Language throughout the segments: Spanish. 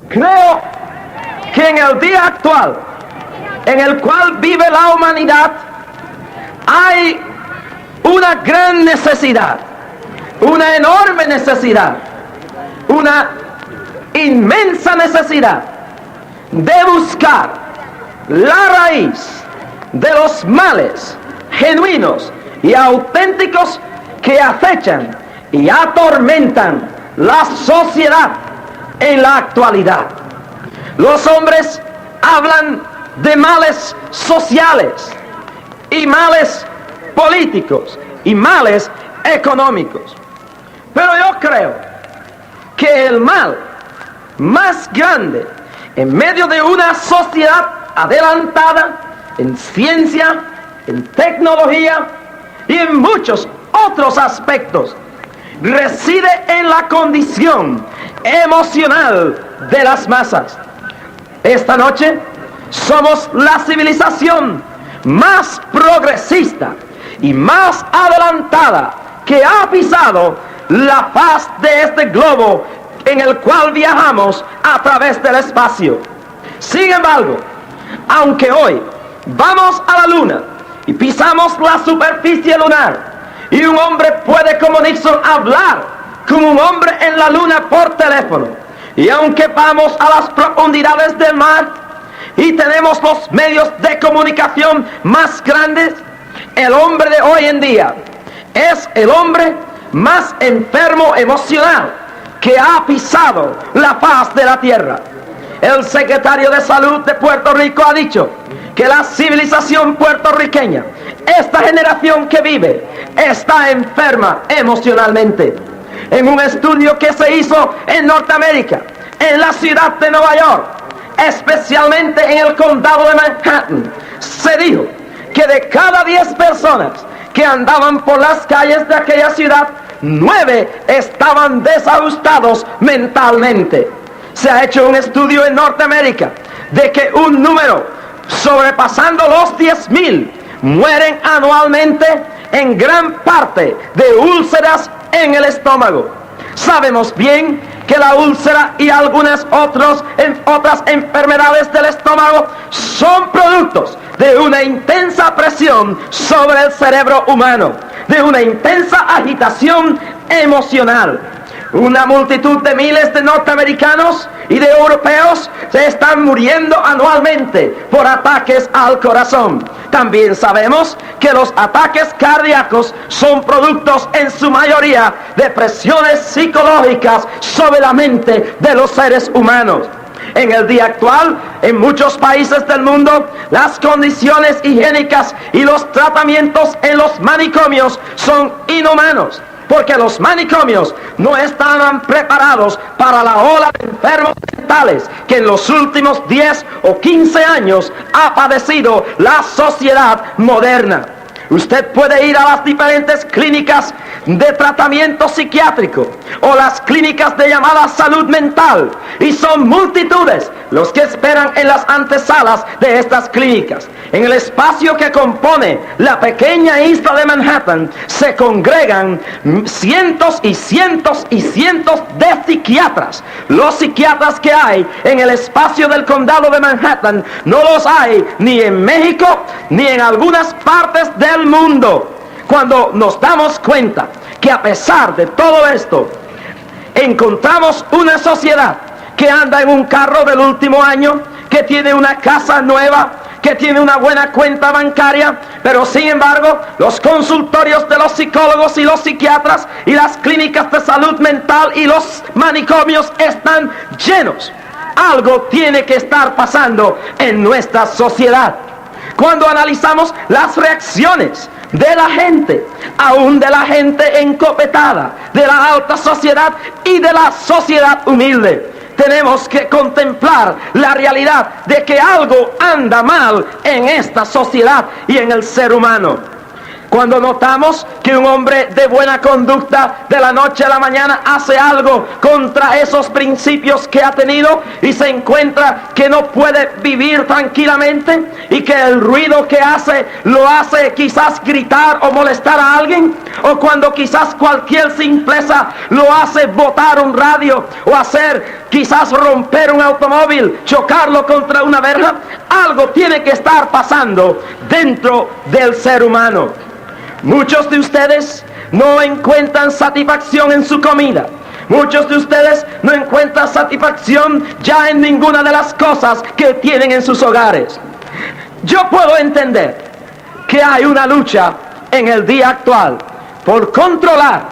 Creo que en el día actual, en el cual vive la humanidad, hay una gran necesidad, una enorme necesidad, una inmensa necesidad de buscar la raíz de los males genuinos y auténticos que acechan y atormentan la sociedad en la actualidad. Los hombres hablan de males sociales y males políticos y males económicos, pero yo creo que el mal más grande en medio de una sociedad adelantada en ciencia, en tecnología y en muchos otros aspectos reside en la condición emocional de las masas. Esta noche somos la civilización más progresista y más adelantada que ha pisado la faz de este globo en el cual viajamos a través del espacio. Sin embargo, aunque hoy vamos a la luna y pisamos la superficie lunar, y un hombre puede, como Nixon, hablar como un hombre en la luna por teléfono, y aunque vamos a las profundidades del mar y tenemos los medios de comunicación más grandes, el hombre de hoy en día es el hombre más enfermo emocional que ha pisado la faz de la tierra. El secretario de Salud de Puerto Rico ha dicho que la civilización puertorriqueña, esta generación que vive, está enferma emocionalmente. En un estudio que se hizo en Norteamérica, en la ciudad de Nueva York, especialmente en el condado de Manhattan, se dijo que de cada 10 personas que andaban por las calles de aquella ciudad, 9 estaban desajustados mentalmente. Se ha hecho un estudio en Norteamérica de que un número sobrepasando los 10,000 mueren anualmente en gran parte de úlceras en el estómago. Sabemos bien que la úlcera y algunas otras enfermedades del estómago son productos de una intensa presión sobre el cerebro humano, de una intensa agitación emocional. Una multitud de miles de norteamericanos y de europeos se están muriendo anualmente por ataques al corazón. También sabemos que los ataques cardíacos son productos en su mayoría de presiones psicológicas sobre la mente de los seres humanos. En el día actual, en muchos países del mundo, las condiciones higiénicas y los tratamientos en los manicomios son inhumanos, porque los manicomios no estaban preparados para la ola de enfermos mentales que en los últimos 10 o 15 años ha padecido la sociedad moderna. Usted puede ir a las diferentes clínicas de tratamiento psiquiátrico o las clínicas de llamada salud mental, y son multitudes los que esperan en las antesalas de estas clínicas. En el espacio que compone la pequeña isla de Manhattan se congregan cientos y cientos y cientos de psiquiatras. Los psiquiatras que hay en el espacio del condado de Manhattan no los hay ni en México ni en algunas partes del mundo. Cuando nos damos cuenta que a pesar de todo esto encontramos una sociedad que anda en un carro del último año, que tiene una casa nueva, que tiene una buena cuenta bancaria, pero sin embargo los consultorios de los psicólogos y los psiquiatras y las clínicas de salud mental y los manicomios están llenos. Algo tiene que estar pasando en nuestra sociedad. Cuando analizamos las reacciones de la gente, aún de la gente encopetada, de la alta sociedad y de la sociedad humilde, tenemos que contemplar la realidad de que algo anda mal en esta sociedad y en el ser humano. Cuando notamos que un hombre de buena conducta de la noche a la mañana hace algo contra esos principios que ha tenido y se encuentra que no puede vivir tranquilamente y que el ruido que hace lo hace quizás gritar o molestar a alguien, o cuando quizás cualquier simpleza lo hace botar un radio o hacer quizás romper un automóvil, chocarlo contra una verja, algo tiene que estar pasando dentro del ser humano. Muchos de ustedes no encuentran satisfacción en su comida. Muchos de ustedes no encuentran satisfacción ya en ninguna de las cosas que tienen en sus hogares. Yo puedo entender que hay una lucha en el día actual por controlar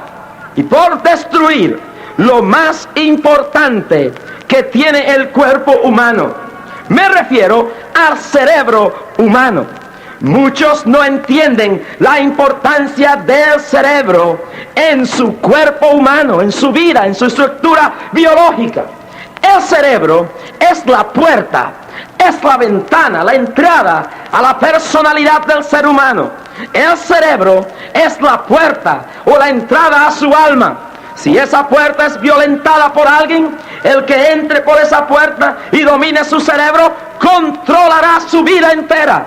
y por destruir lo más importante que tiene el cuerpo humano. Me refiero al cerebro humano. Muchos no entienden la importancia del cerebro en su cuerpo humano, en su vida, en su estructura biológica. El cerebro es la puerta, es la ventana, la entrada a la personalidad del ser humano. El cerebro es la puerta o la entrada a su alma. Si esa puerta es violentada por alguien, el que entre por esa puerta y domine su cerebro, controlará su vida entera.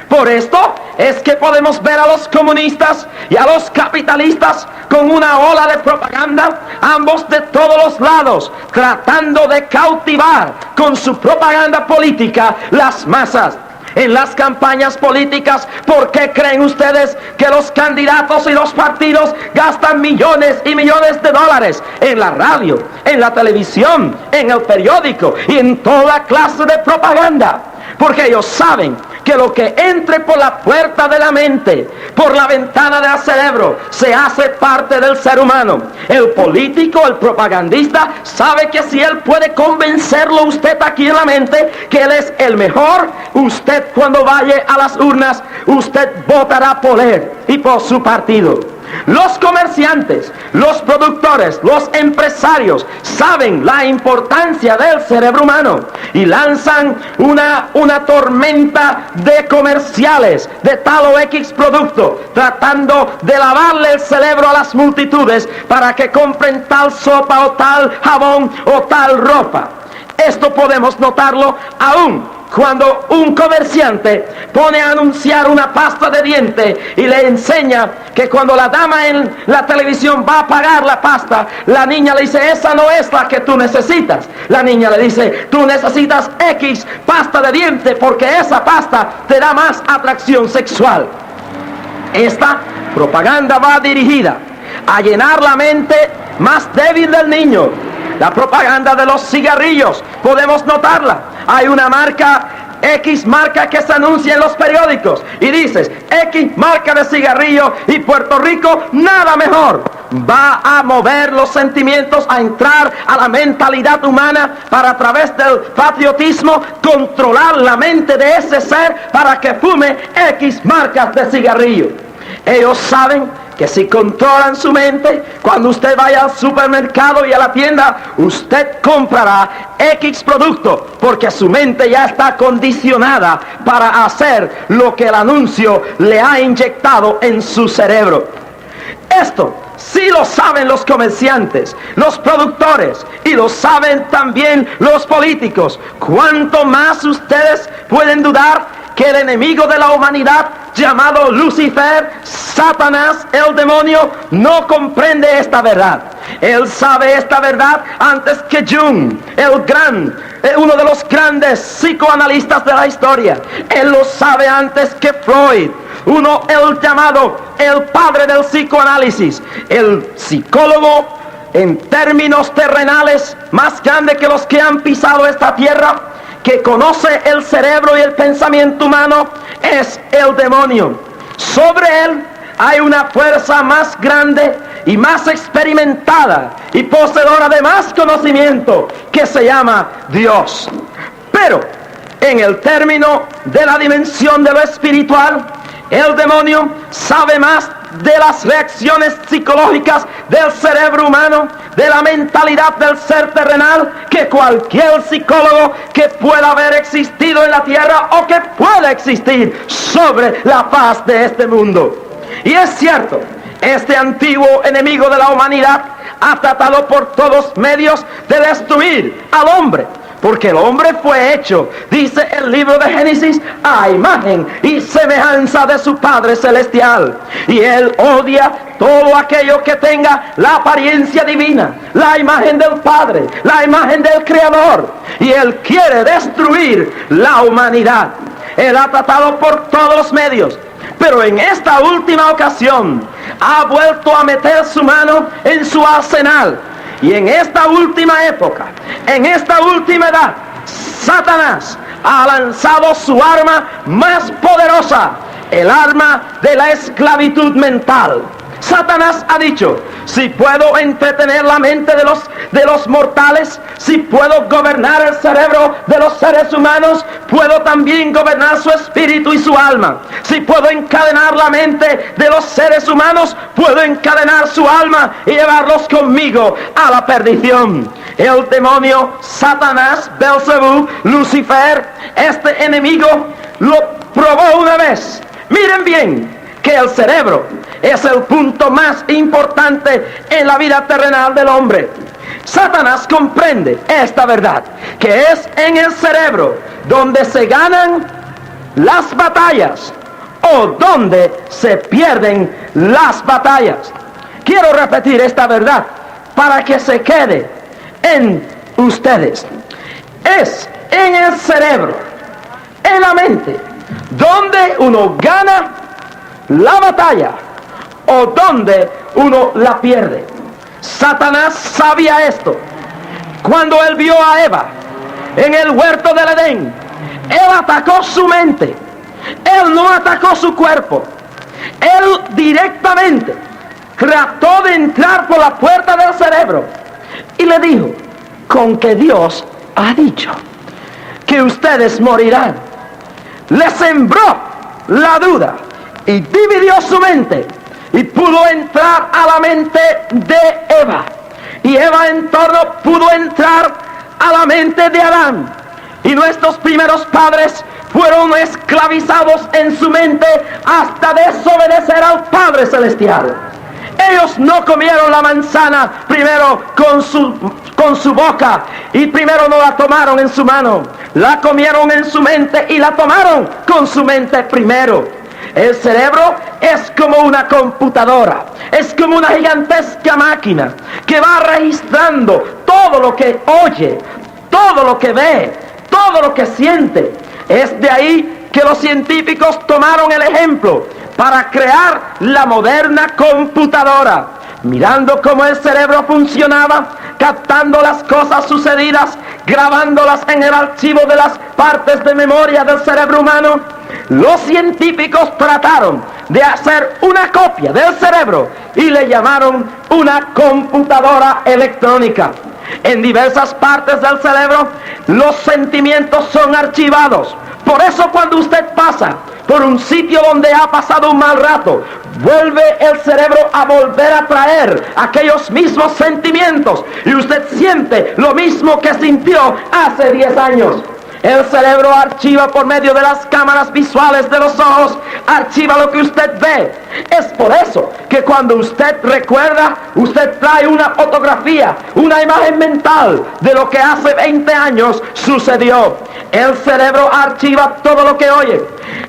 Por esto es que podemos ver a los comunistas y a los capitalistas con una ola de propaganda, ambos de todos los lados, tratando de cautivar con su propaganda política las masas. En las campañas políticas, ¿por qué creen ustedes que los candidatos y los partidos gastan millones y millones de dólares en la radio, en la televisión, en el periódico y en toda clase de propaganda? Porque ellos saben que lo que entre por la puerta de la mente, por la ventana del cerebro, se hace parte del ser humano. El político, el propagandista, sabe que si él puede convencerlo usted aquí en la mente que él es el mejor, usted cuando vaya a las urnas, usted votará por él y por su partido. Los comerciantes, los productores, los empresarios saben la importancia del cerebro humano y lanzan una tormenta de comerciales de tal o X producto, tratando de lavarle el cerebro a las multitudes para que compren tal sopa o tal jabón o tal ropa. Esto podemos notarlo aún cuando un comerciante pone a anunciar una pasta de dientes y le enseña que cuando la dama en la televisión va a pagar la pasta, la niña le dice, esa no es la que tú necesitas. La niña le dice, tú necesitas X pasta de dientes porque esa pasta te da más atracción sexual. Esta propaganda va dirigida a llenar la mente más débil del niño. La propaganda de los cigarrillos, podemos notarla. Hay una marca, X marca que se anuncia en los periódicos y dices, X marca de cigarrillo y Puerto Rico, nada mejor. Va a mover los sentimientos, a entrar a la mentalidad humana para a través del patriotismo controlar la mente de ese ser para que fume X marcas de cigarrillo. Ellos saben que si controlan su mente, cuando usted vaya al supermercado y a la tienda, usted comprará X producto, porque su mente ya está condicionada para hacer lo que el anuncio le ha inyectado en su cerebro. Esto sí lo saben los comerciantes, los productores, y lo saben también los políticos. ¿Cuánto más ustedes pueden dudar que el enemigo de la humanidad, llamado Lucifer, Satanás, el demonio, no comprende esta verdad? Él sabe esta verdad antes que Jung, uno de los grandes psicoanalistas de la historia. Él lo sabe antes que Freud, el llamado el padre del psicoanálisis, el psicólogo en términos terrenales más grande que los que han pisado esta tierra, que conoce el cerebro y el pensamiento humano, es el demonio. Sobre él hay una fuerza más grande y más experimentada y poseedora de más conocimiento que se llama Dios. Pero en el término de la dimensión de lo espiritual, el demonio sabe más de las reacciones psicológicas del cerebro humano, de la mentalidad del ser terrenal, que cualquier psicólogo que pueda haber existido en la tierra o que pueda existir sobre la faz de este mundo. Y es cierto, este antiguo enemigo de la humanidad ha tratado por todos medios de destruir al hombre, porque el hombre fue hecho, dice el libro de Génesis, a imagen y semejanza de su Padre Celestial. Y él odia todo aquello que tenga la apariencia divina, la imagen del Padre, la imagen del Creador. Y él quiere destruir la humanidad. Él ha tratado por todos los medios, pero en esta última ocasión ha vuelto a meter su mano en su arsenal. Y en esta última época, en esta última edad, Satanás ha lanzado su arma más poderosa, el arma de la esclavitud mental. Satanás ha dicho, si puedo entretener la mente de los mortales, si puedo gobernar el cerebro de los seres humanos, puedo también gobernar su espíritu y su alma. Si puedo encadenar la mente de los seres humanos, puedo encadenar su alma y llevarlos conmigo a la perdición. El demonio Satanás, Belzebú, Lucifer, este enemigo, lo probó una vez. Miren bien que el cerebro es el punto más importante en la vida terrenal del hombre. Satanás comprende esta verdad, que es en el cerebro donde se ganan las batallas o donde se pierden las batallas. Quiero repetir esta verdad para que se quede en ustedes. Es en el cerebro, en la mente, donde uno gana la batalla o donde uno la pierde. Satanás sabía esto. Cuando él vio a Eva en el huerto del Edén, él atacó su mente. Él no atacó su cuerpo. Él directamente trató de entrar por la puerta del cerebro y le dijo, con que Dios ha dicho que ustedes morirán. Le sembró la duda y dividió su mente y pudo entrar a la mente de Eva. Y Eva en torno pudo entrar a la mente de Adán. Y nuestros primeros padres fueron esclavizados en su mente hasta desobedecer al Padre Celestial. Ellos no comieron la manzana primero con su boca y primero no la tomaron en su mano. La comieron en su mente y la tomaron con su mente primero. El cerebro es como una computadora, es como una gigantesca máquina que va registrando todo lo que oye, todo lo que ve, todo lo que siente. Es de ahí que los científicos tomaron el ejemplo para crear la moderna computadora, mirando cómo el cerebro funcionaba, captando las cosas sucedidas, grabándolas en el archivo de las partes de memoria del cerebro humano. Los científicos trataron de hacer una copia del cerebro y le llamaron una computadora electrónica. En diversas partes del cerebro los sentimientos son archivados. Por eso cuando usted pasa por un sitio donde ha pasado un mal rato, vuelve el cerebro a volver a traer aquellos mismos sentimientos y usted siente lo mismo que sintió hace 10 años. El cerebro archiva por medio de las cámaras visuales de los ojos, archiva lo que usted ve. Es por eso que cuando usted recuerda, usted trae una fotografía, una imagen mental de lo que hace 20 años sucedió. El cerebro archiva todo lo que oye.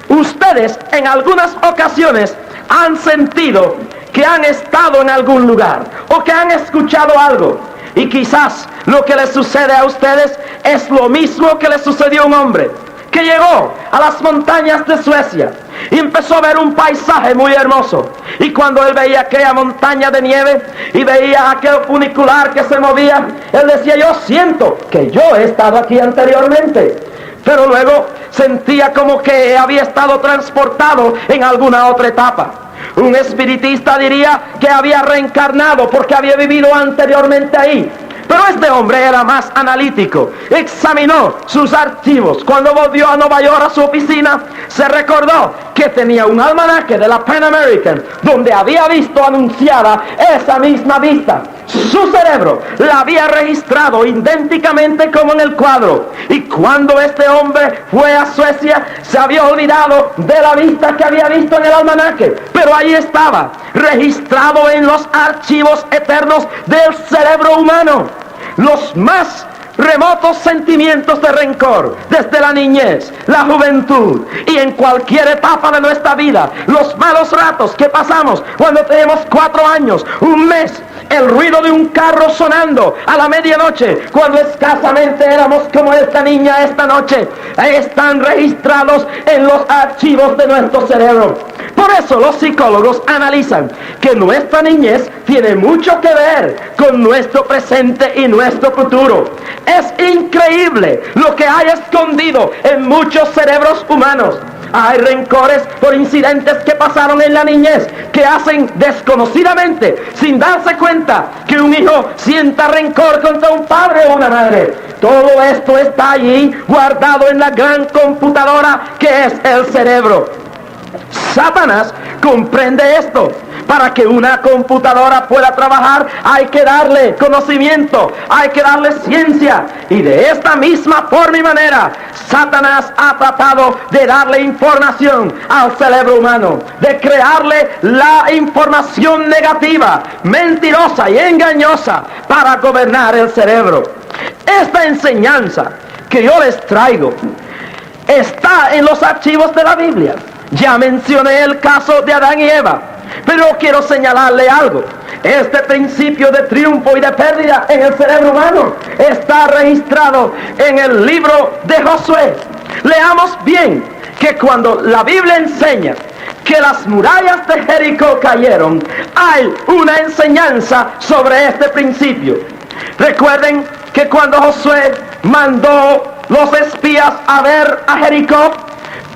Ustedes en algunas ocasiones han sentido que han estado en algún lugar o que han escuchado algo. Y quizás lo que les sucede a ustedes es lo mismo que le sucedió a un hombre que llegó a las montañas de Suecia y empezó a ver un paisaje muy hermoso. Y cuando él veía aquella montaña de nieve y veía aquel funicular que se movía, él decía, yo siento que yo he estado aquí anteriormente. Pero luego sentía como que había estado transportado en alguna otra etapa. Un espiritista diría que había reencarnado porque había vivido anteriormente ahí. Pero este hombre era más analítico. Examinó sus archivos. Cuando volvió a Nueva York a su oficina, se recordó que tenía un almanaque de la Pan American donde había visto anunciada esa misma vista. Su cerebro la había registrado idénticamente como en el cuadro. Y cuando este hombre fue a Suecia, se había olvidado de la vista que había visto en el almanaque. Pero ahí estaba, registrado en los archivos eternos del cerebro humano, los más remotos sentimientos de rencor desde la niñez, la juventud y en cualquier etapa de nuestra vida, los malos ratos que pasamos cuando tenemos 4 años, un mes, el ruido de un carro sonando a la medianoche, cuando escasamente éramos como esta niña esta noche, están registrados en los archivos de nuestro cerebro. Por eso los psicólogos analizan que nuestra niñez tiene mucho que ver con nuestro presente y nuestro futuro. Es increíble lo que hay escondido en muchos cerebros humanos. Hay rencores por incidentes que pasaron en la niñez que hacen desconocidamente, sin darse cuenta, que un hijo sienta rencor contra un padre o una madre. Todo esto está allí guardado en la gran computadora que es el cerebro. Satanás comprende esto. Para que una computadora pueda trabajar hay que darle conocimiento, hay que darle ciencia. Y de esta misma forma y manera, Satanás ha tratado de darle información al cerebro humano, de crearle la información negativa, mentirosa y engañosa para gobernar el cerebro. Esta enseñanza que yo les traigo está en los archivos de la Biblia. Ya mencioné el caso de Adán y Eva, pero quiero señalarle algo. Este principio de triunfo y de pérdida en el cerebro humano está registrado en el libro de Josué. Leamos bien que cuando la Biblia enseña que las murallas de Jericó cayeron, hay una enseñanza sobre este principio. Recuerden que cuando Josué mandó los espías a ver a Jericó,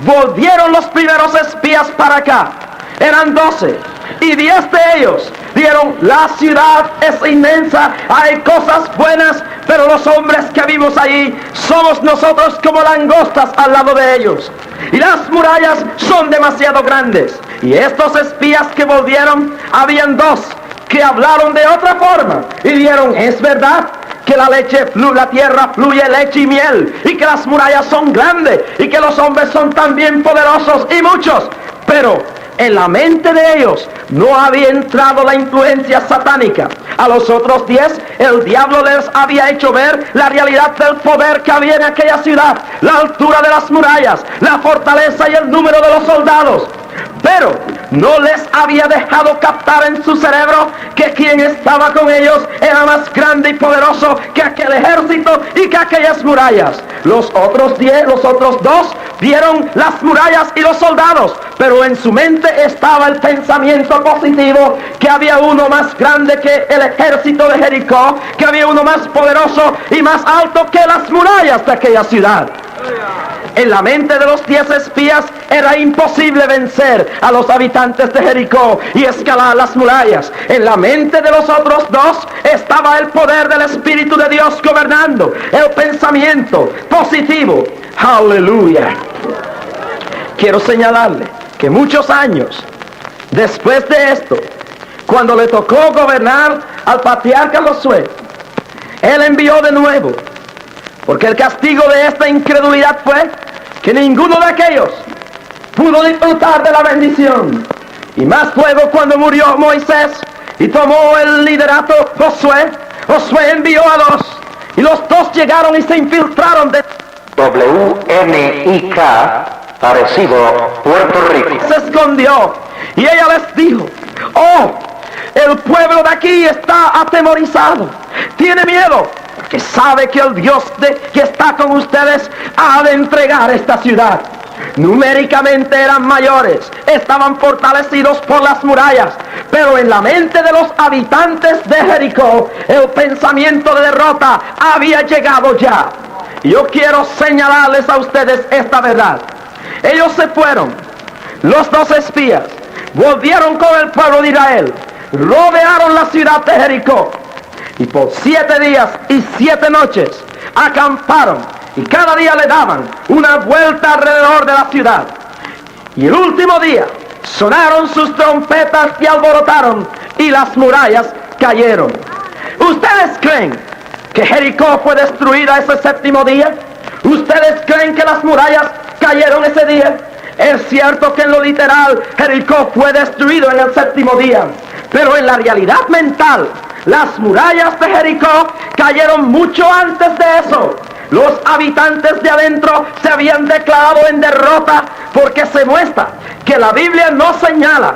volvieron los primeros espías para acá. Eran 12 y 10 de ellos dieron: la ciudad es inmensa, hay cosas buenas, pero los hombres que vivimos allí somos nosotros como langostas al lado de ellos, y las murallas son demasiado grandes. Y estos espías que volvieron, habían 2 que hablaron de otra forma y dijeron: es verdad que la tierra fluye leche y miel, y que las murallas son grandes, y que los hombres son también poderosos y muchos, pero en la mente de ellos no había entrado la influencia satánica. A los otros 10, el diablo les había hecho ver la realidad del poder que había en aquella ciudad, la altura de las murallas, la fortaleza y el número de los soldados. Pero no les había dejado captar en su cerebro que quien estaba con ellos era más grande y poderoso que aquel ejército y que aquellas murallas. Los otros 2 vieron las murallas y los soldados, pero en su mente estaba el pensamiento positivo que había uno más grande que el ejército de Jericó, que había uno más poderoso y más alto que las murallas de aquella ciudad. En la mente de los 10 espías era imposible vencer a los habitantes de Jericó y escalar las murallas. En la mente de los otros 2 estaba el poder del Espíritu de Dios gobernando, el pensamiento positivo. ¡Aleluya! Quiero señalarle que muchos años después de esto, cuando le tocó gobernar al patriarca Josué, él envió de nuevo, porque el castigo de esta incredulidad fue que ninguno de aquellos pudo disfrutar de la bendición. Y más luego, cuando murió Moisés y tomó el liderato Josué envió a 2, y los 2 llegaron y se infiltraron de WNIK, Arecibo, Puerto Rico. Se escondió y ella les dijo: oh, el pueblo de aquí está atemorizado, tiene miedo, que sabe que el Dios que está con ustedes ha de entregar esta ciudad. Numéricamente eran mayores, estaban fortalecidos por las murallas, pero en la mente de los habitantes de Jericó el pensamiento de derrota había llegado ya. Yo quiero señalarles a ustedes esta verdad. Ellos se fueron, los 2 espías volvieron con el pueblo de Israel, rodearon la ciudad de Jericó, y por 7 días y 7 noches acamparon, y cada día le daban una vuelta alrededor de la ciudad. Y el último día sonaron sus trompetas y alborotaron, y las murallas cayeron. ¿Ustedes creen que Jericó fue destruida ese séptimo día? ¿Ustedes creen que las murallas cayeron ese día? Es cierto que en lo literal Jericó fue destruido en el séptimo día, pero en la realidad mental, las murallas de Jericó cayeron mucho antes de eso. Los habitantes de adentro se habían declarado en derrota, porque se muestra que la Biblia no señala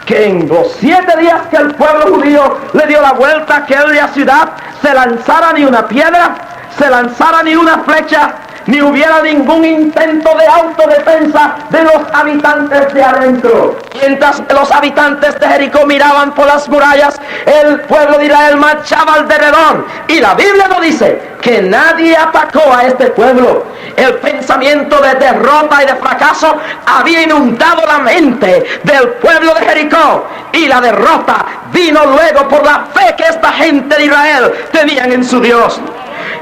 que en los 7 días que el pueblo judío le dio la vuelta a aquella ciudad, se lanzara ni una piedra, se lanzara ni una flecha, ni hubiera ningún intento de autodefensa de los habitantes de adentro. Mientras los habitantes de Jericó miraban por las murallas, el pueblo de Israel marchaba alrededor. Y la Biblia nos dice que nadie atacó a este pueblo. El pensamiento de derrota y de fracaso había inundado la mente del pueblo de Jericó. Y la derrota vino luego por la fe que esta gente de Israel tenían en su Dios.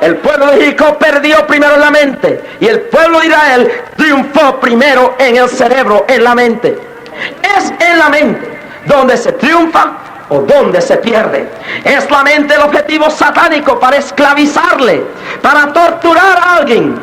El pueblo de Jericó perdió primero en la mente, y el pueblo de Israel triunfó primero en el cerebro, en la mente. Es en la mente donde se triunfa o donde se pierde. Es la mente el objetivo satánico para esclavizarle, para torturar a alguien.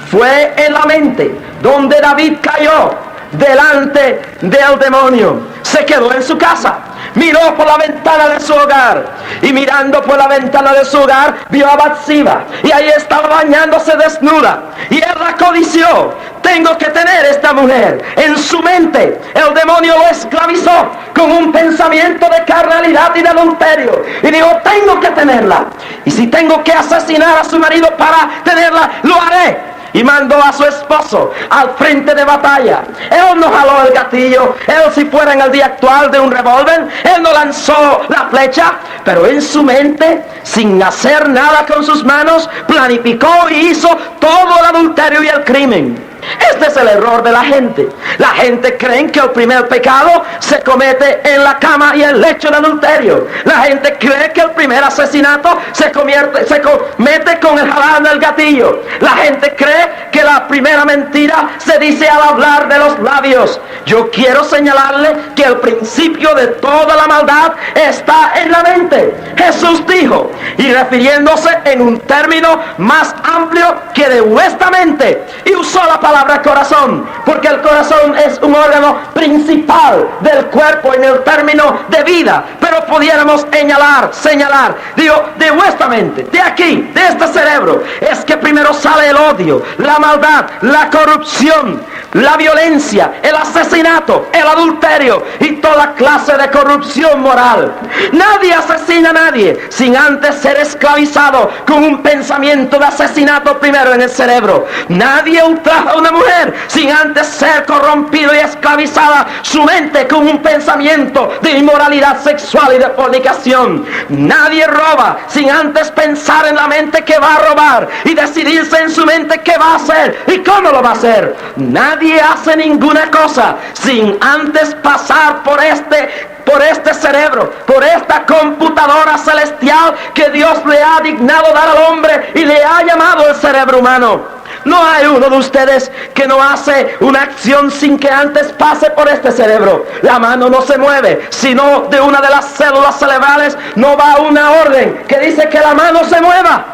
Fue en la mente donde David cayó delante del demonio. Se quedó en su casa, miró por la ventana de su hogar, y mirando por la ventana de su hogar vio a Batseba, y ahí estaba bañándose desnuda, y él la codició. Tengo que tener esta mujer. En su mente el demonio lo esclavizó con un pensamiento de carnalidad y de adulterio, y dijo: tengo que tenerla, y si tengo que asesinar a su marido para tenerla, lo haré. Y mandó a su esposo al frente de batalla. Él no jaló el gatillo. Él, si fuera en el día actual de un revólver, él no lanzó la flecha, pero en su mente, sin hacer nada con sus manos, planificó y hizo todo el adulterio y el crimen. Este es el error de la gente. La gente cree que el primer pecado se comete en la cama y el lecho de adulterio. La gente cree que el primer asesinato se comete con el jalar del gatillo. La gente cree que la primera mentira se dice al hablar de los labios. Yo quiero señalarle que el principio de toda la maldad está en la mente. Jesús dijo, y refiriéndose en un término más amplio que de vuestra mente, y usó la palabra corazón, porque el corazón es un órgano principal del cuerpo en el término de vida, pero pudiéramos señalar, digo, de vuestra mente, de aquí, de este cerebro, es que primero sale el odio, la maldad, la corrupción, la violencia, el asesinato, el adulterio y toda clase de corrupción moral. Nadie asesina a nadie sin antes ser esclavizado con un pensamiento de asesinato primero en el cerebro. Nadie ultraja a una mujer sin antes ser corrompido y esclavizada su mente con un pensamiento de inmoralidad sexual y de fornicación. Nadie roba sin antes pensar en la mente que va a robar y decidirse en su mente qué va a hacer y cómo lo va a hacer. Nadie hace ninguna cosa sin antes pasar por este cerebro, por esta computadora celestial que Dios le ha dignado dar al hombre y le ha llamado el cerebro humano. No hay uno de ustedes que no hace una acción sin que antes pase por este cerebro. La mano no se mueve, sino de una de las células cerebrales no va una orden que dice que la mano se mueva.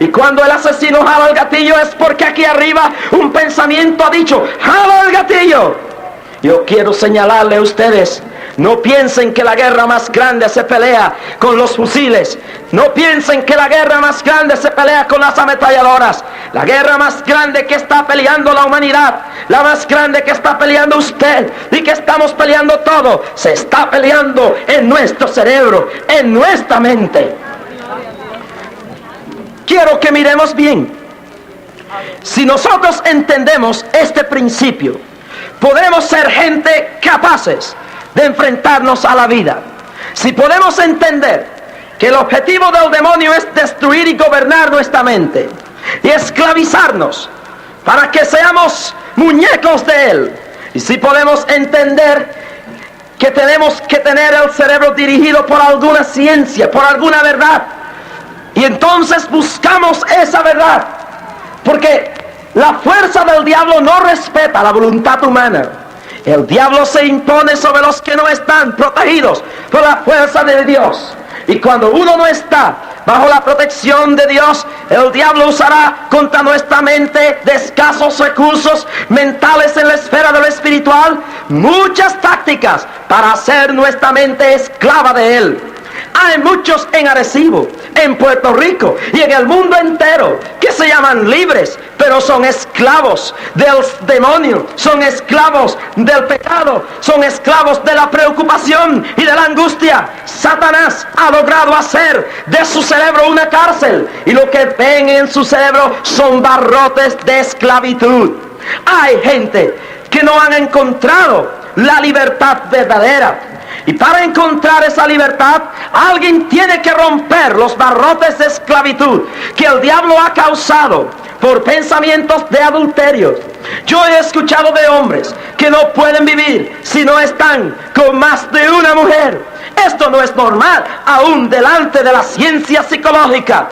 Y cuando el asesino jala el gatillo es porque aquí arriba un pensamiento ha dicho: ¡jala el gatillo! Yo quiero señalarle a ustedes, no piensen que la guerra más grande se pelea con los fusiles. No piensen que la guerra más grande se pelea con las ametralladoras. La guerra más grande que está peleando la humanidad, la más grande que está peleando usted y que estamos peleando todo, se está peleando en nuestro cerebro, en nuestra mente. Quiero que miremos bien. Si nosotros entendemos este principio, podemos ser gente capaces de enfrentarnos a la vida. Si podemos entender que el objetivo del demonio es destruir y gobernar nuestra mente y esclavizarnos para que seamos muñecos de él, y si podemos entender que tenemos que tener el cerebro dirigido por alguna ciencia, por alguna verdad, y entonces buscamos esa verdad, porque la fuerza del diablo no respeta la voluntad humana. El diablo se impone sobre los que no están protegidos por la fuerza de Dios. Y cuando uno no está bajo la protección de Dios, el diablo usará contra nuestra mente de escasos recursos mentales en la esfera de lo espiritual muchas tácticas para hacer nuestra mente esclava de él. Hay muchos en Arecibo, en Puerto Rico y en el mundo entero que se llaman libres, pero son esclavos del demonio, son esclavos del pecado, son esclavos de la preocupación y de la angustia. Satanás ha logrado hacer de su cerebro una cárcel, y lo que ven en su cerebro son barrotes de esclavitud. Hay gente que no han encontrado la libertad verdadera. Y para encontrar esa libertad, alguien tiene que romper los barrotes de esclavitud que el diablo ha causado por pensamientos de adulterio. Yo he escuchado de hombres que no pueden vivir si no están con más de una mujer. Esto no es normal, aún delante de la ciencia psicológica.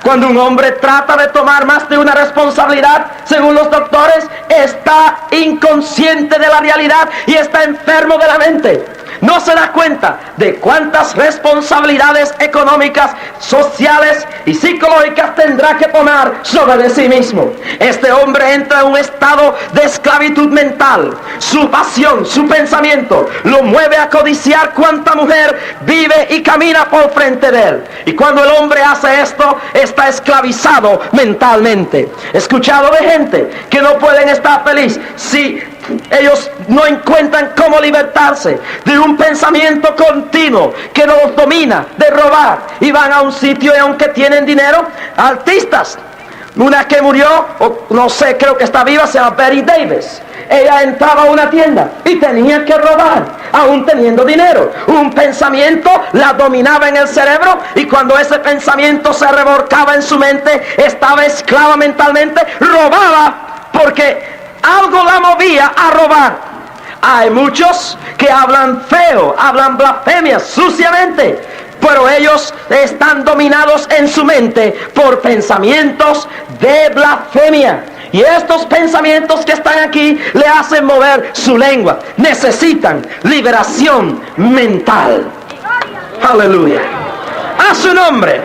Cuando un hombre trata de tomar más de una responsabilidad, según los doctores, está inconsciente de la realidad y está enfermo de la mente. No se da cuenta de cuántas responsabilidades económicas, sociales y psicológicas tendrá que tomar sobre de sí mismo. Este hombre entra en un estado de esclavitud mental. Su pasión, su pensamiento, lo mueve a codiciar cuánta mujer vive y camina por frente de él. Y cuando el hombre hace esto, está esclavizado mentalmente. He escuchado de gente que no pueden estar feliz si ellos no encuentran cómo libertarse de un pensamiento continuo que los domina, de robar, y van a un sitio y aunque tienen dinero, artistas. Una que murió, o no sé, creo que está viva, se llama Betty Davis. Ella entraba a una tienda y tenía que robar, aún teniendo dinero. Un pensamiento la dominaba en el cerebro, y cuando ese pensamiento se revolcaba en su mente, estaba esclava mentalmente, robaba porque algo la movía a robar. Hay muchos que hablan feo, hablan blasfemias, suciamente, pero ellos están dominados en su mente por pensamientos de blasfemia. Y estos pensamientos que están aquí le hacen mover su lengua. Necesitan liberación mental. Aleluya. A su nombre.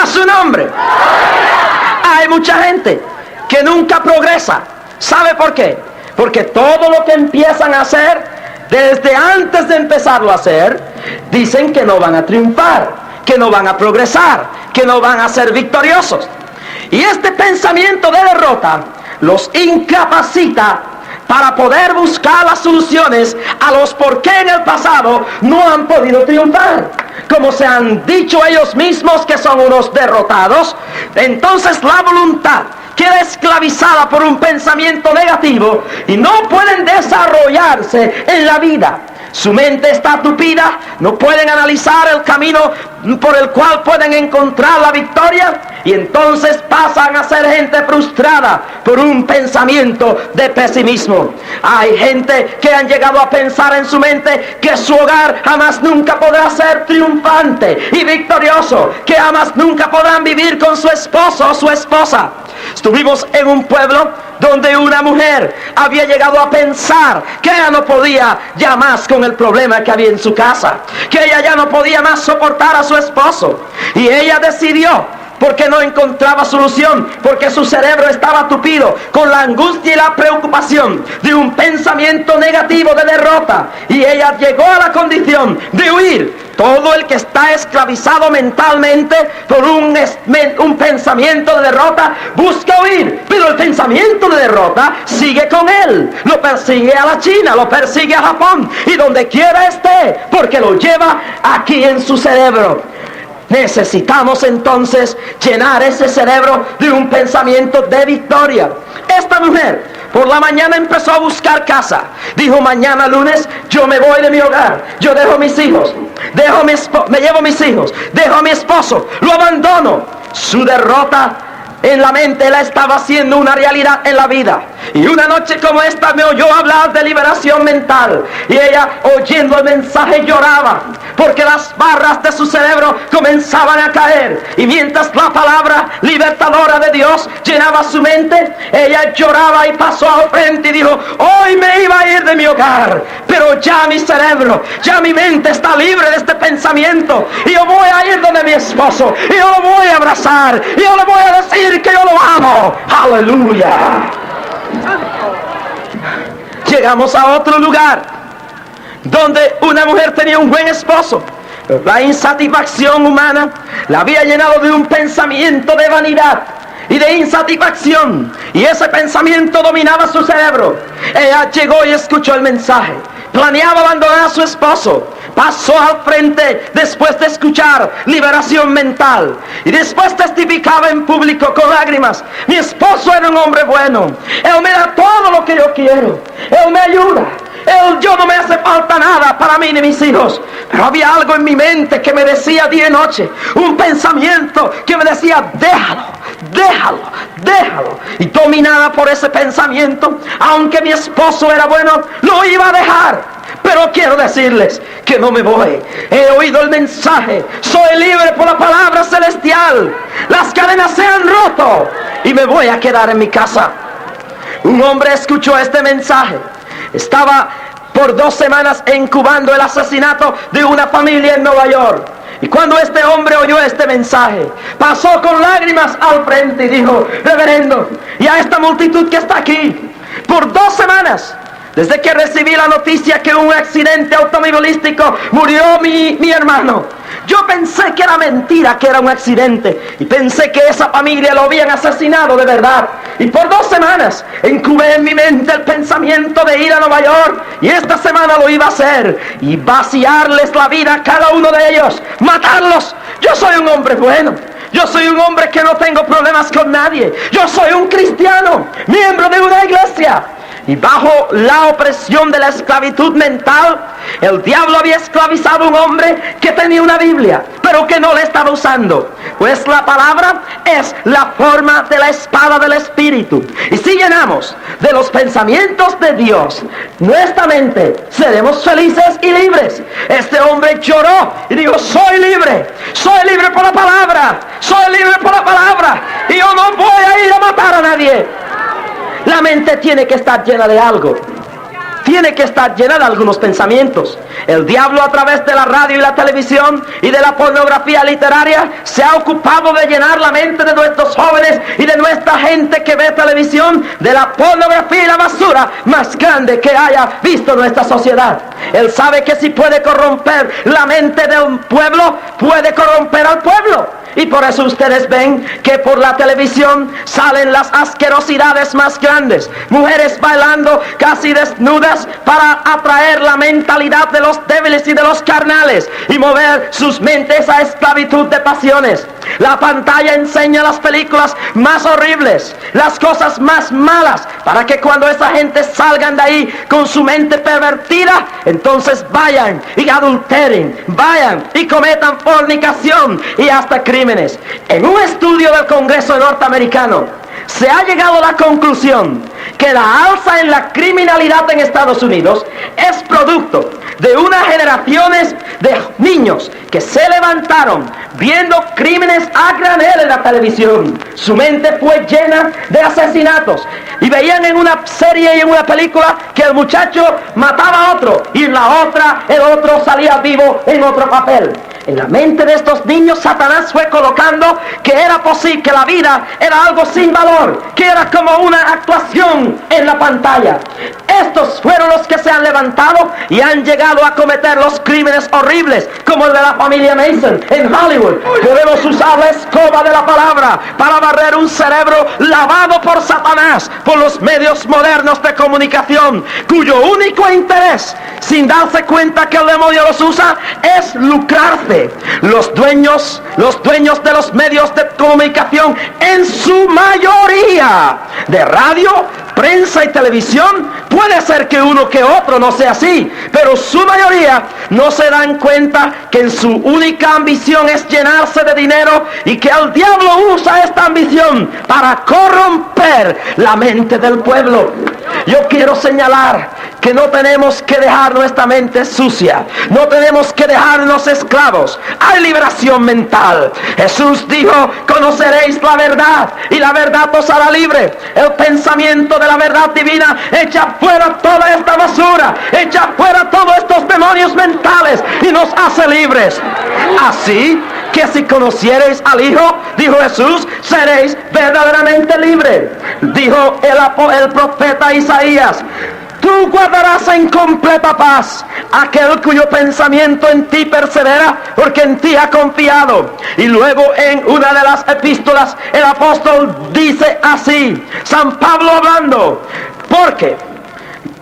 A su nombre. Hay mucha gente que nunca progresa. ¿Sabe por qué? Porque todo lo que empiezan a hacer, desde antes de empezarlo a hacer, dicen que no van a triunfar, que no van a progresar, que no van a ser victoriosos. Y este pensamiento de derrota los incapacita para poder buscar las soluciones a los por qué en el pasado no han podido triunfar. Como se han dicho ellos mismos que son unos derrotados, entonces la voluntad queda esclavizada por un pensamiento negativo y no pueden desarrollarse en la vida. Su mente está tupida, no pueden analizar el camino por el cual pueden encontrar la victoria, y entonces pasan a ser gente frustrada por un pensamiento de pesimismo. Hay gente que han llegado a pensar en su mente que su hogar jamás nunca podrá ser triunfante y victorioso, que jamás nunca podrán vivir con su esposo o su esposa. Estuvimos en un pueblo donde una mujer había llegado a pensar que ella no podía ya más con el problema que había en su casa, que ella ya no podía más soportar a su esposo, y ella decidió, porque no encontraba solución, porque su cerebro estaba tupido con la angustia y la preocupación de un pensamiento negativo de derrota, y ella llegó a la condición de huir. Todo el que está esclavizado mentalmente por un pensamiento de derrota busca huir, pero el pensamiento de derrota sigue con él, lo persigue a la China, lo persigue a Japón y donde quiera esté, porque lo lleva aquí en su cerebro. Necesitamos entonces llenar ese cerebro de un pensamiento de victoria. Esta mujer por la mañana empezó a buscar casa. Dijo: mañana lunes yo me voy de mi hogar, yo dejo mis hijos, me llevo mis hijos, dejo a mi esposo, lo abandono. Su derrota en la mente la estaba haciendo una realidad en la vida. Y una noche como esta me oyó hablar de liberación mental, y ella, oyendo el mensaje, lloraba porque las barras de su cerebro comenzaban a caer. Y mientras la palabra libertadora de Dios llenaba su mente, ella lloraba y pasó al frente y dijo: hoy me iba a ir de mi hogar, pero ya mi cerebro, ya mi mente está libre de este pensamiento, y yo voy a ir donde mi esposo, y yo lo voy a abrazar, y yo le voy a decir que yo lo amo. Aleluya. Llegamos a otro lugar donde una mujer tenía un buen esposo. La insatisfacción humana la había llenado de un pensamiento de vanidad y de insatisfacción, y ese pensamiento dominaba su cerebro. Ella llegó y escuchó el mensaje. Planeaba abandonar a su esposo. Pasó al frente después de escuchar liberación mental, y después testificaba en público con lágrimas: mi esposo era un hombre bueno, él me da todo lo que yo quiero, él me ayuda, yo no me hace falta nada para mí ni mis hijos. Pero había algo en mi mente que me decía día y noche, un pensamiento que me decía: déjalo, déjalo, déjalo. Y dominada por ese pensamiento, aunque mi esposo era bueno, lo iba a dejar. Pero quiero decirles que no me voy. He oído el mensaje, soy libre por la palabra celestial, las cadenas se han roto y me voy a quedar en mi casa. Un hombre escuchó este mensaje. Estaba por 2 semanas incubando el asesinato de una familia en Nueva York. Y cuando este hombre oyó este mensaje, pasó con lágrimas al frente y dijo: reverendo, y a esta multitud que está aquí, por 2 semanas, desde que recibí la noticia que en un accidente automovilístico murió mi hermano, yo pensé que era mentira, que era un accidente, y pensé que esa familia lo habían asesinado de verdad. Y por 2 semanas incubé en mi mente el pensamiento de ir a Nueva York, y esta semana lo iba a hacer, y vaciarles la vida a cada uno de ellos, matarlos. Yo soy un hombre bueno, yo soy un hombre que no tengo problemas con nadie, yo soy un cristiano, miembro de una iglesia. Y bajo la opresión de la esclavitud mental, el diablo había esclavizado a un hombre que tenía una Biblia, pero que no la estaba usando. Pues la palabra es la forma de la espada del Espíritu. Y si llenamos de los pensamientos de Dios nuestra mente, seremos felices y libres. Este hombre lloró y dijo: soy libre por la palabra, soy libre por la palabra, y yo no voy a ir a matar a nadie. La mente tiene que estar llena de algo. Tiene que estar llena de algunos pensamientos. El diablo, a través de la radio y la televisión y de la pornografía literaria, se ha ocupado de llenar la mente de nuestros jóvenes y de nuestra gente que ve televisión de la pornografía y la basura más grande que haya visto nuestra sociedad. Él sabe que si puede corromper la mente de un pueblo, puede corromper al pueblo. Y por eso ustedes ven que por la televisión salen las asquerosidades más grandes. Mujeres bailando casi desnudas para atraer la mentalidad de los débiles y de los carnales y mover sus mentes a esclavitud de pasiones. La pantalla enseña las películas más horribles, las cosas más malas, para que cuando esa gente salgan de ahí con su mente pervertida, entonces vayan y adulteren, vayan y cometan fornicación y hasta crímenes. En un estudio del Congreso norteamericano se ha llegado a la conclusión que la alza en la criminalidad en Estados Unidos es producto de unas generaciones de niños que se levantaron viendo crímenes a granel en la televisión. Su mente fue llena de asesinatos y veían en una serie y en una película que el muchacho mataba a otro y en la otra el otro salía vivo en otro papel. En la mente de estos niños Satanás fue colocando que era posible, que la vida era algo sin valor, que era como una actuación en la pantalla. Estos fueron los que se han levantado y han llegado a cometer los crímenes horribles, como el de la familia Mason en Hollywood. Podemos usar la escoba de la palabra para barrer un cerebro lavado por Satanás, por los medios modernos de comunicación, cuyo único interés, sin darse cuenta que el demonio los usa, es lucrarse. Los dueños de los medios de comunicación, en su mayoría, de radio, prensa y televisión, puede ser que uno que otro no sea así, pero su mayoría no se dan cuenta que en su única ambición es llenarse de dinero y que el diablo usa esta ambición para corromper la mente del pueblo. Yo quiero señalar que que no tenemos que dejar nuestra mente sucia, no tenemos que dejarnos esclavos. Hay liberación mental. Jesús dijo: conoceréis la verdad y la verdad os hará libre. El pensamiento de la verdad divina echa fuera toda esta basura, echa fuera todos estos demonios mentales y nos hace libres. Así que si conociereis al Hijo, dijo Jesús, seréis verdaderamente libres. Dijo el profeta Isaías: tú guardarás en completa paz aquel cuyo pensamiento en ti persevera, porque en ti ha confiado. Y luego en una de las epístolas el apóstol dice así, San Pablo hablando: porque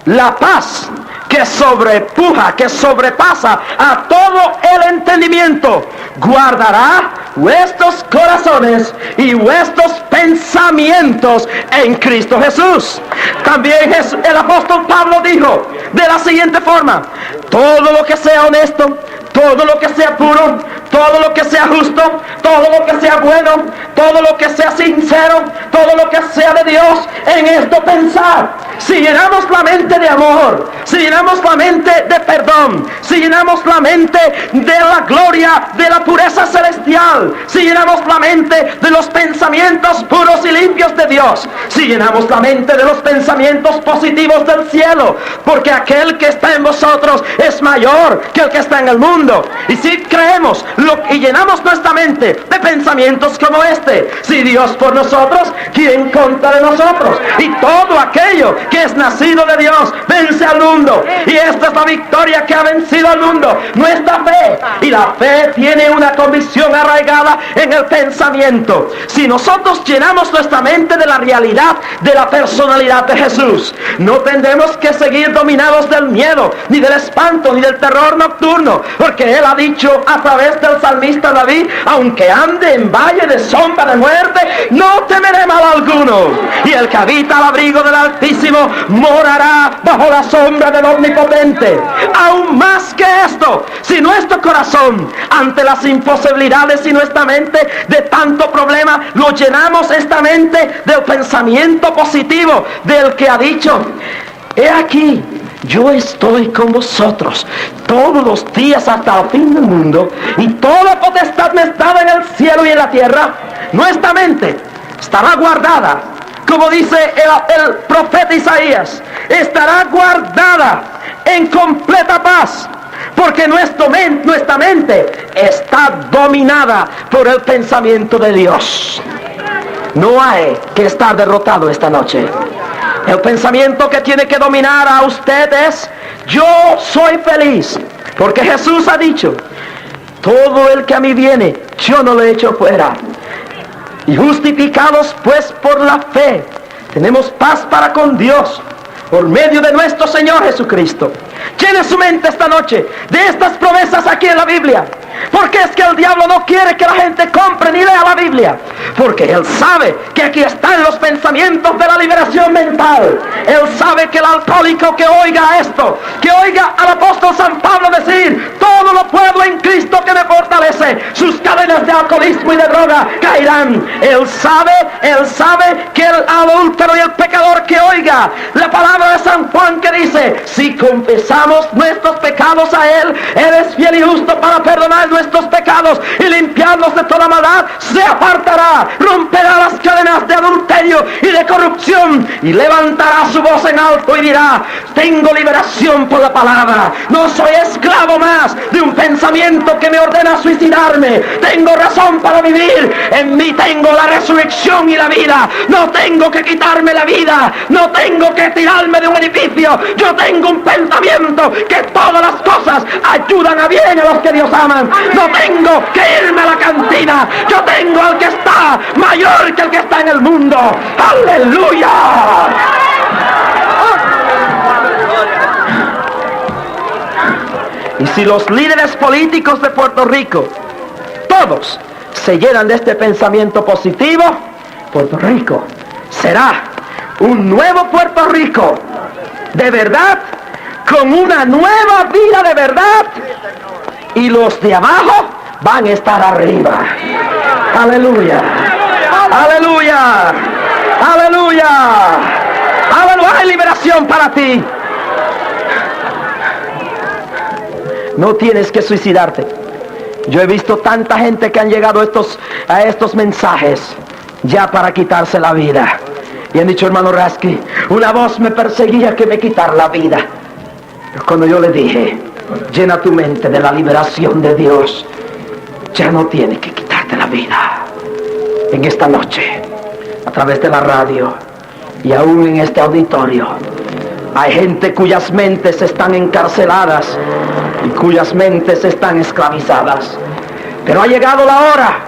la paz que sobrepuja, que sobrepasa a todo el entendimiento, guardará vuestros corazones y vuestros pensamientos en Cristo Jesús. También el apóstol Pablo dijo de la siguiente forma: todo lo que sea honesto, todo lo que sea puro, todo lo que sea justo, todo lo que sea bueno, todo lo que sea sincero, todo lo que sea de Dios, en esto pensar. Si llenamos la mente de amor, si llenamos la mente de perdón, si llenamos la mente de la gloria, de la pureza celestial, si llenamos la mente de los pensamientos puros y limpios de Dios, si llenamos la mente de los pensamientos positivos del cielo, porque aquel que está en vosotros es mayor que el que está en el mundo. Y si creemos y llenamos nuestra mente de pensamientos como este: si Dios por nosotros, ¿quién contra de nosotros? Y todo aquello que es nacido de Dios vence al mundo, y esta es la victoria que ha vencido al mundo, nuestra fe. Y la fe tiene una convicción arraigada en el pensamiento. Si nosotros llenamos nuestra mente de la realidad de la personalidad de Jesús, no tendremos que seguir dominados del miedo, ni del espanto, ni del terror nocturno, porque Él ha dicho a través del salmista David: aunque ande en valle de sombra de muerte, no temeré mal alguno. Y el que habita al abrigo del Altísimo morará bajo la sombra del Omnipotente. Aún más que esto, si nuestro corazón, ante las imposibilidades y nuestra mente de tanto problema, lo llenamos esta mente del pensamiento positivo del que ha dicho: he aquí, yo estoy con vosotros todos los días hasta el fin del mundo, y toda potestad me es dada en el cielo y en la tierra. Nuestra mente estará guardada, como dice el profeta Isaías, estará guardada en completa paz, porque nuestra mente está dominada por el pensamiento de Dios. No hay que estar derrotado esta noche. El pensamiento que tiene que dominar a usted es: yo soy feliz, porque Jesús ha dicho: todo el que a mí viene, yo no lo echo fuera. Y justificados pues por la fe, tenemos paz para con Dios por medio de nuestro Señor Jesucristo. Llene su mente esta noche de estas promesas aquí en la Biblia, porque es que el diablo no quiere que la gente compre ni lea la Biblia, porque él sabe que aquí están los pensamientos de la liberación mental. Él sabe que el alcohólico que oiga esto, que oiga al apóstol San Pablo decir: todo lo puedo en Cristo que me fortalece, sus cadenas de alcoholismo y de droga caerán. Él sabe que el adúltero y el pecador que oiga la palabra de San Juan, que dice: si confesamos nuestros pecados a Él, Él es fiel y justo para perdonar nuestros pecados y limpiarnos de toda maldad, se apartará, romperá las cadenas de adulterio y de corrupción, y levantará su voz en alto y dirá: tengo liberación por la palabra, no soy esclavo más de un pensamiento que me ordena suicidarme, tengo razón para vivir, en mí tengo la resurrección y la vida, no tengo que quitarme la vida, no tengo que tirarme de un edificio, yo tengo un pensamiento que todas las cosas ayudan a bien a los que Dios aman, no tengo que irme a la cantina, yo tengo al que está mayor que el que está en el mundo. ¡Aleluya! Y si los líderes políticos de Puerto Rico, todos, se llenan de este pensamiento positivo, Puerto Rico será un nuevo Puerto Rico de verdad, con una nueva vida de verdad, y los de abajo van a estar arriba. Aleluya, aleluya, aleluya, aleluya. Hay liberación para ti. No tienes que suicidarte. Yo he visto tanta gente que han llegado a estos mensajes ya para quitarse la vida. Y han dicho, hermano Rasky, una voz me perseguía que me quitara la vida. Pero cuando yo le dije, llena tu mente de la liberación de Dios, ya no tiene que quitarte la vida. En esta noche, a través de la radio y aún en este auditorio, hay gente cuyas mentes están encarceladas y cuyas mentes están esclavizadas. Pero ha llegado la hora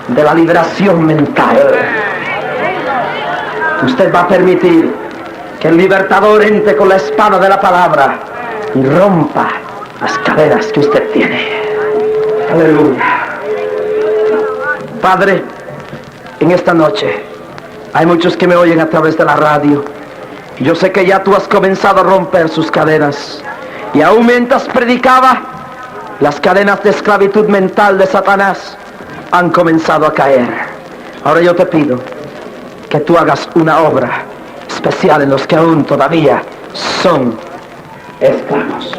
de la liberación mental. Usted va a permitir que el libertador entre con la espada de la palabra y rompa las cadenas que usted tiene. Aleluya. Padre, en esta noche hay muchos que me oyen a través de la radio. Yo sé que ya tú has comenzado a romper sus cadenas. Y aún mientras predicaba, las cadenas de esclavitud mental de Satanás han comenzado a caer. Ahora yo te pido que tú hagas una obra especial en los que aún todavía son esclavos.